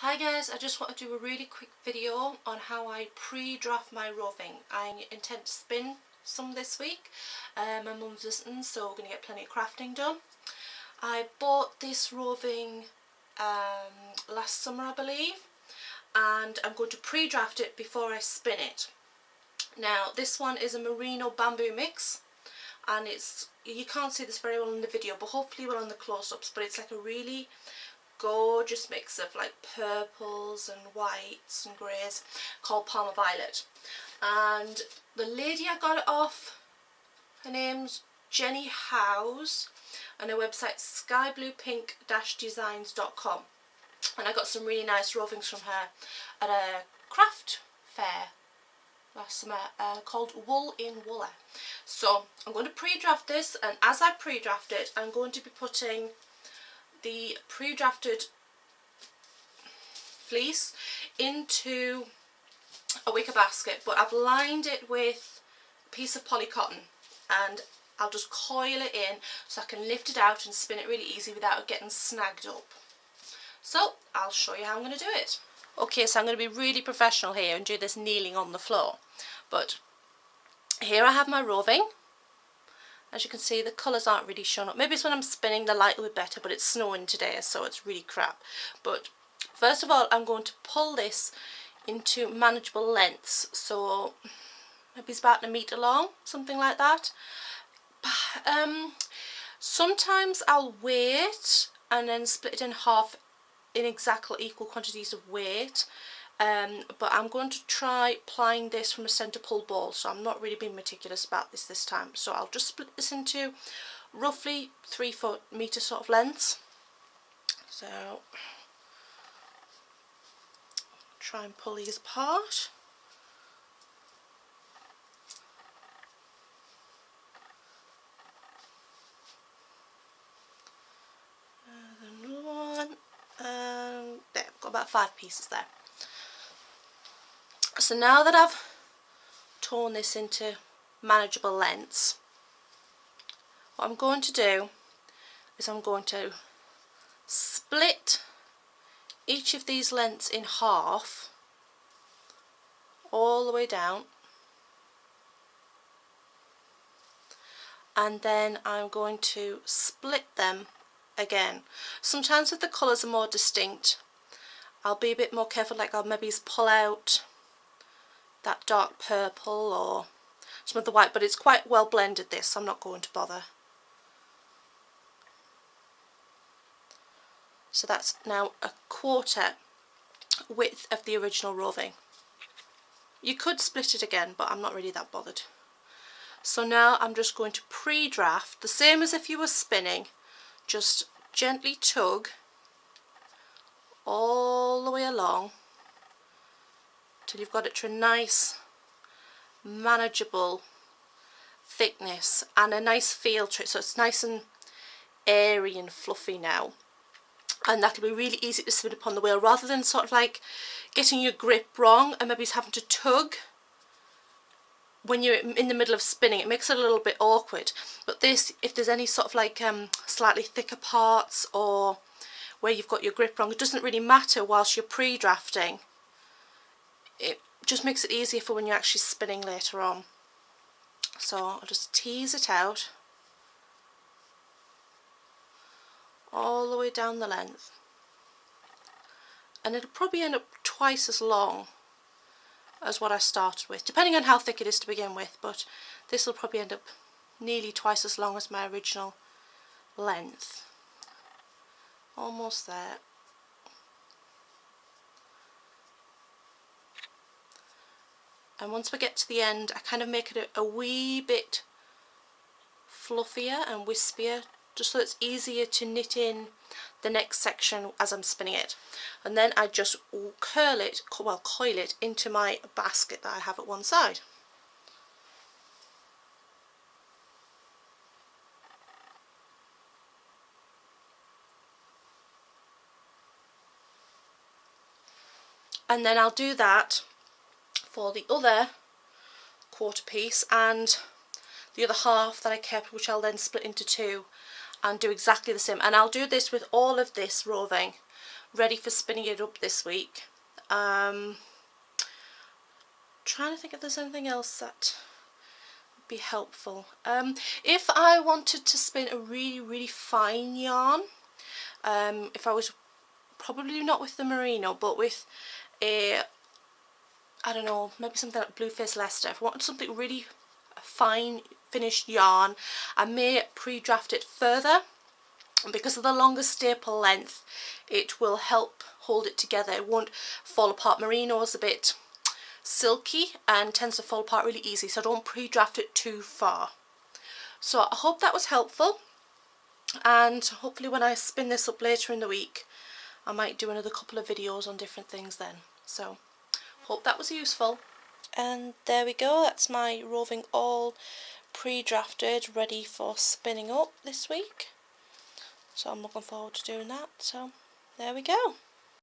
Hi guys, I just want to do a really quick video on how I pre-draft my roving. I intend to spin some this week. My mum's visiting, so we're going to get plenty of crafting done. I bought this roving last summer, I believe, and I'm going to pre-draft it before I spin it. Now this one is a merino bamboo mix, and you can't see this very well in the video, but hopefully well on the close-ups, but it's like a really gorgeous mix of like purples and whites and greys called Palmer Violet. And the lady I got it off, her name's Jenny Howes, and her website's skybluepink-designs.com, and I got some really nice rovings from her at a craft fair last summer called Wool in Wooler. So I'm going to pre-draft this, and as I pre-draft it I'm going to be putting the pre-drafted fleece into a wicker basket, but I've lined it with a piece of polycotton, and I'll just coil it in so I can lift it out and spin it really easy without it getting snagged up. So I'll show you how I'm going to do it. Okay, so I'm going to be really professional here and do this kneeling on the floor, but here I have my roving. As you can see, the colours aren't really shown up. Maybe it's when I'm spinning the light will be better, but it's snowing today, so it's really crap. But first of all, I'm going to pull this into manageable lengths. So maybe it's about 1 metre long, something like that. Sometimes I'll weigh it and then split it in half in exactly equal quantities of weight. But I'm going to try applying this from a centre pull ball, so I'm not really being meticulous about this time. So I'll just split this into roughly 3-4 metre sort of lengths. So try and pull these apart. Another one, and there, I've got about 5 pieces there. So now that I've torn this into manageable lengths, what I'm going to do is I'm going to split each of these lengths in half all the way down, and then I'm going to split them again. Sometimes if the colours are more distinct, I'll be a bit more careful, like I'll maybe pull out that dark purple or some of the white, but it's quite well blended this, so I'm not going to bother. So that's now 1/4 width of the original roving. You could split it again, but I'm not really that bothered. So now I'm just going to pre-draft, the same as if you were spinning, just gently tug all the way along till you've got it to a nice manageable thickness and a nice feel to it, so it's nice and airy and fluffy now, and that'll be really easy to spin upon the wheel, rather than sort of like getting your grip wrong and maybe having to tug when you're in the middle of spinning. It makes it a little bit awkward. But this, if there's any sort of like slightly thicker parts or where you've got your grip wrong, it doesn't really matter whilst you're pre-drafting. It just makes it easier for when you're actually spinning later on. So I'll just tease it out all the way down the length, and it'll probably end up twice as long as what I started with, depending on how thick it is to begin with, but this will probably end up nearly twice as long as my original length. Almost there. And once we get to the end, I kind of make it a wee bit fluffier and wispier, just so it's easier to knit in the next section as I'm spinning it. And then I just coil it into my basket that I have at one side. And then I'll do that for the other 1/4 piece and the other half that I kept, which I'll then split into 2 and do exactly the same. And I'll do this with all of this roving ready for spinning it up this week. Trying to think if there's anything else that would be helpful. If I wanted to spin a really fine yarn, if I was probably not with the merino, but with a, I don't know, maybe something like Blueface Leicester, if I wanted something really fine finished yarn, I may pre-draft it further. Because of the longer staple length, it will help hold it together. It won't fall apart. Merino is a bit silky and tends to fall apart really easy, so don't pre-draft it too far. So I hope that was helpful, and hopefully when I spin this up later in the week, I might do another couple of videos on different things then. So hope that was useful. And there we go, that's my roving all pre-drafted, ready for spinning up this week. So I'm looking forward to doing that. So there we go.